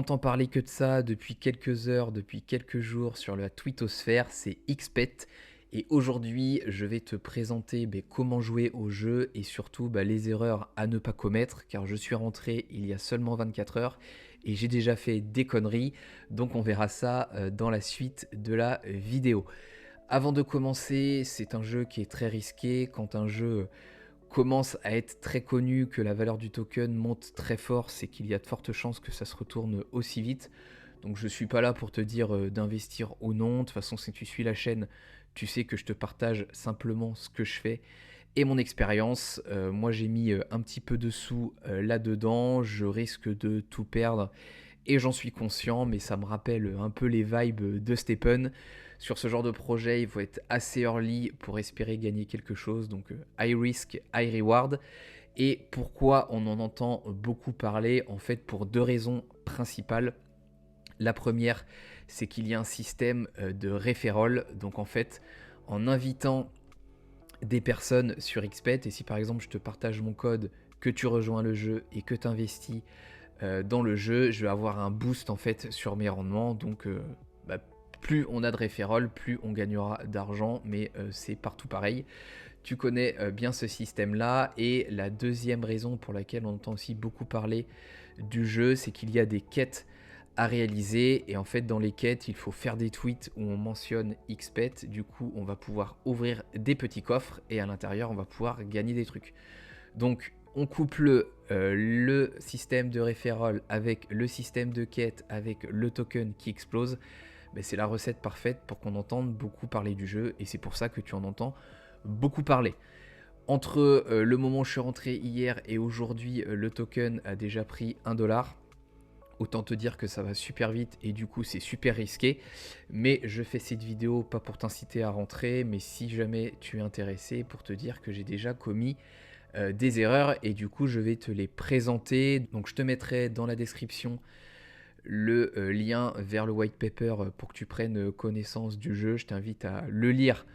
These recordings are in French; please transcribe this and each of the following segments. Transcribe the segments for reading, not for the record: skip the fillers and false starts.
n'entends parler que de ça depuis quelques heures, depuis quelques jours sur la twittosphère, c'est XPET. Et aujourd'hui, je vais te présenter comment jouer au jeu et surtout les erreurs à ne pas commettre, car je suis rentré il y a seulement 24 heures et j'ai déjà fait des conneries, donc on verra ça dans la suite de la vidéo. Avant de commencer, c'est un jeu qui est très risqué. Quand un jeu commence à être très connu, que la valeur du token monte très fort, c'est qu'il y a de fortes chances que ça se retourne aussi vite. Donc je suis pas là pour te dire d'investir ou non. De toute façon, si tu suis la chaîne, tu sais que je te partage simplement ce que je fais et mon expérience. Moi, j'ai mis un petit peu de sous là-dedans. Je risque de tout perdre et j'en suis conscient, mais ça me rappelle un peu les vibes de Stephen. Sur ce genre de projet, il faut être assez early pour espérer gagner quelque chose, donc high risk, high reward. Et pourquoi on en entend beaucoup parler? En fait, pour deux raisons principales. La première, c'est qu'il y a un système de referral, donc en fait, en invitant des personnes sur XPET, et si par exemple je te partage mon code, que tu rejoins le jeu et que tu investis dans le jeu, je vais avoir un boost en fait sur mes rendements. Donc plus on a de referral, plus on gagnera d'argent, mais c'est partout pareil. Tu connais bien ce système là. Et la deuxième raison pour laquelle on entend aussi beaucoup parler du jeu, c'est qu'il y a des quêtes à réaliser, et en fait dans les quêtes il faut faire des tweets où on mentionne XPET. Du coup on va pouvoir ouvrir des petits coffres et à l'intérieur on va pouvoir gagner des trucs. Donc on couple le système de referral avec le système de quête, avec le token qui explose. C'est la recette parfaite pour qu'on entende beaucoup parler du jeu, et c'est pour ça que tu en entends beaucoup parler. Entre le moment où je suis rentré hier et aujourd'hui, le token a déjà pris 1$. Autant te dire que ça va super vite et du coup c'est super risqué. Mais je fais cette vidéo pas pour t'inciter à rentrer, mais si jamais tu es intéressé, pour te dire que j'ai déjà commis des erreurs et du coup je vais te les présenter. Donc je te mettrai dans la description le lien vers le white paper pour que tu prennes connaissance du jeu. Je t'invite à le lire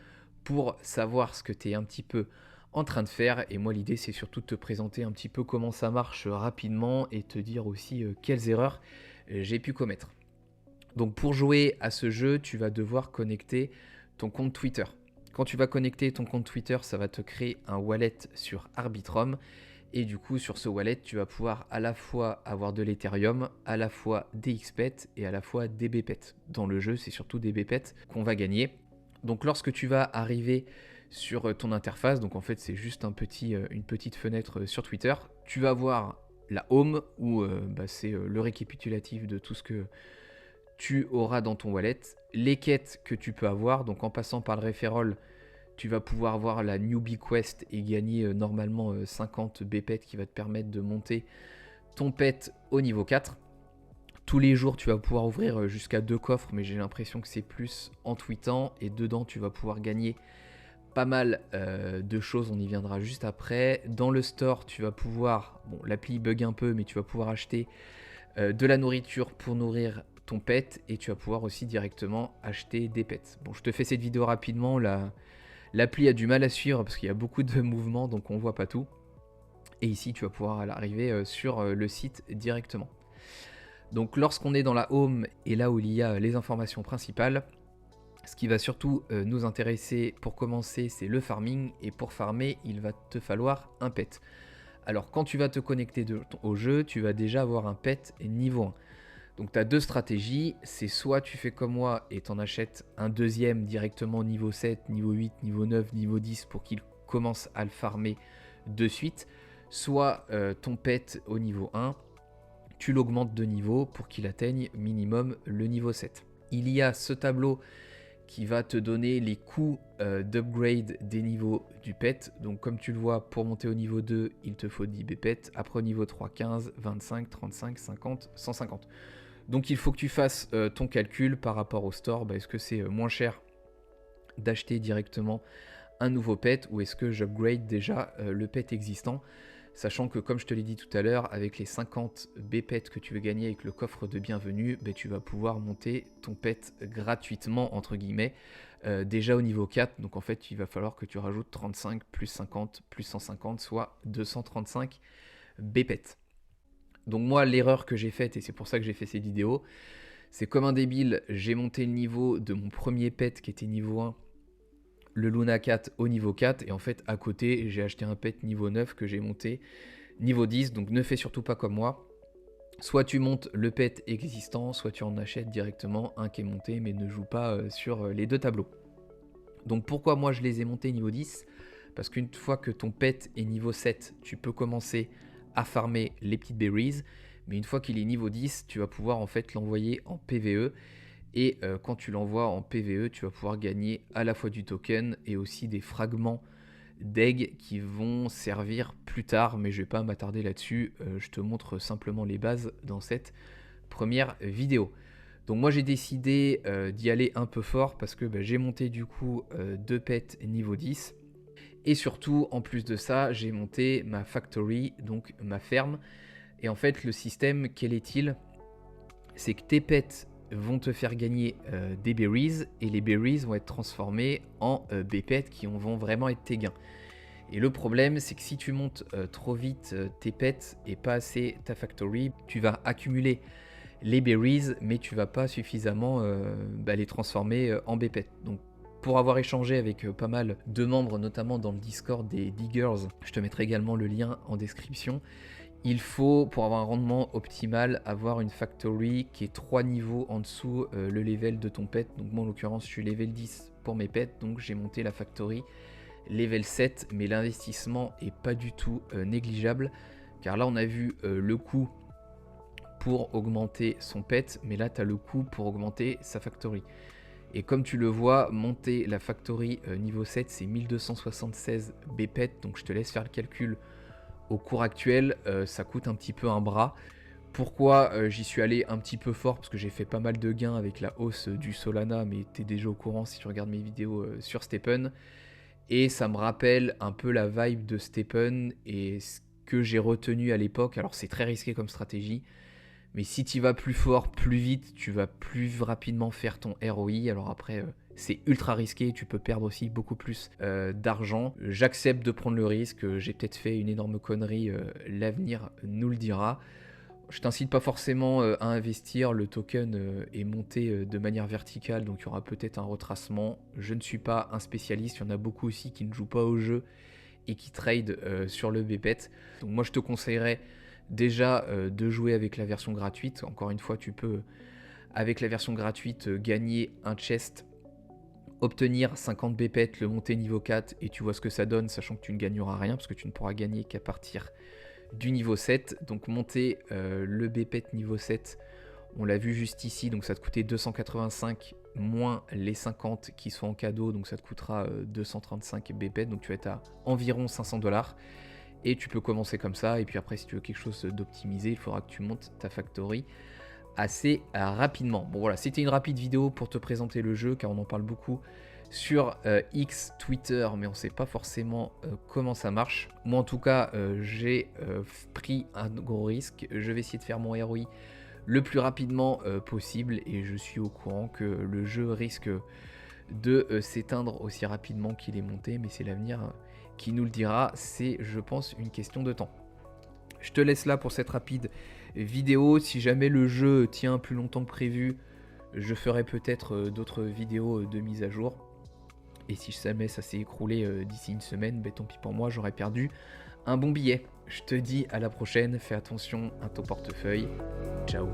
pour savoir ce que tu es un petit peu en train de faire. Et moi l'idée c'est surtout de te présenter un petit peu comment ça marche rapidement et te dire aussi quelles erreurs j'ai pu commettre. Donc pour jouer à ce jeu, tu vas devoir connecter ton compte Twitter. Quand tu vas connecter ton compte Twitter, ça va te créer un wallet sur Arbitrum. Et du coup, sur ce wallet, tu vas pouvoir à la fois avoir de l'Ethereum, à la fois des XPET et à la fois des BPET. Dans le jeu, c'est surtout des BPET qu'on va gagner. Donc lorsque tu vas arriver sur ton interface, donc en fait c'est juste une petite fenêtre sur Twitter, tu vas voir la home où c'est le récapitulatif de tout ce que tu auras dans ton wallet, les quêtes que tu peux avoir. Donc en passant par le referral, tu vas pouvoir voir la newbie quest et gagner normalement 50 BPET qui va te permettre de monter ton pet au niveau 4. Tous les jours, tu vas pouvoir ouvrir jusqu'à 2 coffres, mais j'ai l'impression que c'est plus en tweetant. Et dedans, tu vas pouvoir gagner pas mal de choses, on y viendra juste après. Dans le store, tu vas pouvoir, bon, l'appli bug un peu, mais tu vas pouvoir acheter de la nourriture pour nourrir ton pet, et tu vas pouvoir aussi directement acheter des pets. Bon, je te fais cette vidéo rapidement, l'appli a du mal à suivre parce qu'il y a beaucoup de mouvements, donc on voit pas tout. Et ici, tu vas pouvoir arriver sur le site directement. Donc lorsqu'on est dans la home et là où il y a les informations principales, ce qui va surtout nous intéresser pour commencer, c'est le farming. Et pour farmer, il va te falloir un pet. Alors quand tu vas te connecter au jeu, tu vas déjà avoir un pet niveau 1. Donc tu as deux stratégies, c'est soit tu fais comme moi et t'en achètes un deuxième directement niveau 7, niveau 8, niveau 9, niveau 10 pour qu'il commence à le farmer de suite, soit ton pet au niveau 1, tu l'augmentes de niveau pour qu'il atteigne minimum le niveau 7. Il y a ce tableau qui va te donner les coûts d'upgrade des niveaux du pet. Donc comme tu le vois, pour monter au niveau 2, il te faut 10 bpet, après au niveau 3, 15, 25, 35, 50, 150. Donc il faut que tu fasses ton calcul par rapport au store. Est-ce que c'est moins cher d'acheter directement un nouveau pet ou est-ce que j'upgrade déjà le pet existant? Sachant que comme je te l'ai dit tout à l'heure, avec les 50 bpet que tu veux gagner avec le coffre de bienvenue, tu vas pouvoir monter ton pet gratuitement entre guillemets déjà au niveau 4. Donc en fait il va falloir que tu rajoutes 35 plus 50 plus 150, soit 235 bpet. Donc moi, l'erreur que j'ai faite, et c'est pour ça que j'ai fait cette vidéo, c'est comme un débile, j'ai monté le niveau de mon premier pet qui était niveau 1, le Luna 4 au niveau 4, et en fait à côté j'ai acheté un pet niveau 9 que j'ai monté niveau 10, donc ne fais surtout pas comme moi. Soit tu montes le pet existant, soit tu en achètes directement un qui est monté, mais ne joue pas sur les deux tableaux. Donc pourquoi moi je les ai montés niveau 10 ? Parce qu'une fois que ton pet est niveau 7, tu peux commencer à farmer les petites berries, mais une fois qu'il est niveau 10, tu vas pouvoir en fait l'envoyer en PvE, et quand tu l'envoies en PvE, tu vas pouvoir gagner à la fois du token et aussi des fragments d'egg qui vont servir plus tard, mais je vais pas m'attarder là-dessus, je te montre simplement les bases dans cette première vidéo. Donc moi j'ai décidé d'y aller un peu fort parce que j'ai monté du coup 2 pets niveau 10, et surtout en plus de ça j'ai monté ma factory, donc ma ferme. Et en fait le système, quel est-il ? C'est que tes pets vont te faire gagner des berries, et les berries vont être transformées en B-pets qui vont vraiment être tes gains. Et le problème, c'est que si tu montes trop vite tes pets et pas assez ta factory, tu vas accumuler les berries, mais tu vas pas suffisamment les transformer en B-pets. Donc pour avoir échangé avec pas mal de membres, notamment dans le Discord des Diggers, je te mettrai également le lien en description. Il faut, pour avoir un rendement optimal, avoir une factory qui est 3 niveaux en dessous le level de ton pet. Donc moi en l'occurrence je suis level 10 pour mes pets, donc j'ai monté la factory level 7, mais l'investissement est pas du tout négligeable, car là on a vu le coût pour augmenter son pet, mais là tu as le coût pour augmenter sa factory. Et comme tu le vois, monter la factory niveau 7 c'est 1276 B-pet, donc je te laisse faire le calcul. Au cours actuel, ça coûte un petit peu un bras. Pourquoi j'y suis allé un petit peu fort ? Parce que j'ai fait pas mal de gains avec la hausse du Solana, mais tu es déjà au courant si tu regardes mes vidéos sur Stephen. Et ça me rappelle un peu la vibe de Stephen et ce que j'ai retenu à l'époque. Alors c'est très risqué comme stratégie, mais si tu vas plus fort, plus vite, tu vas plus rapidement faire ton ROI. Alors après, c'est ultra risqué, tu peux perdre aussi beaucoup plus d'argent. J'accepte de prendre le risque, j'ai peut-être fait une énorme connerie, l'avenir nous le dira. Je t'incite pas forcément à investir, le token est monté de manière verticale, donc il y aura peut-être un retracement. Je ne suis pas un spécialiste, il y en a beaucoup aussi qui ne jouent pas au jeu et qui trade sur le BPET. Donc moi je te conseillerais déjà de jouer avec la version gratuite. Encore une fois, tu peux avec la version gratuite gagner un chest, obtenir 50 BPET, le monter niveau 4, et tu vois ce que ça donne, sachant que tu ne gagneras rien parce que tu ne pourras gagner qu'à partir du niveau 7. Donc monter le BPET niveau 7, on l'a vu juste ici, donc ça te coûtait 285 moins les 50 qui sont en cadeau, donc ça te coûtera 235 BPET, donc tu vas être à environ 500$. Et tu peux commencer comme ça, et puis après si tu veux quelque chose d'optimisé, il faudra que tu montes ta factory assez rapidement. Bon voilà, c'était une rapide vidéo pour te présenter le jeu, car on en parle beaucoup sur X, Twitter, mais on ne sait pas forcément comment ça marche. Moi en tout cas, j'ai pris un gros risque, je vais essayer de faire mon ROI le plus rapidement possible, et je suis au courant que le jeu risque de s'éteindre aussi rapidement qu'il est monté, mais c'est l'avenir qui nous le dira, c'est je pense une question de temps. Je te laisse là pour cette rapide vidéo. Si jamais le jeu tient plus longtemps que prévu, je ferai peut-être d'autres vidéos de mise à jour. Et si jamais ça s'est écroulé d'ici une semaine, tant pis pour moi, j'aurais perdu un bon billet. Je te dis à la prochaine, fais attention à ton portefeuille. Ciao.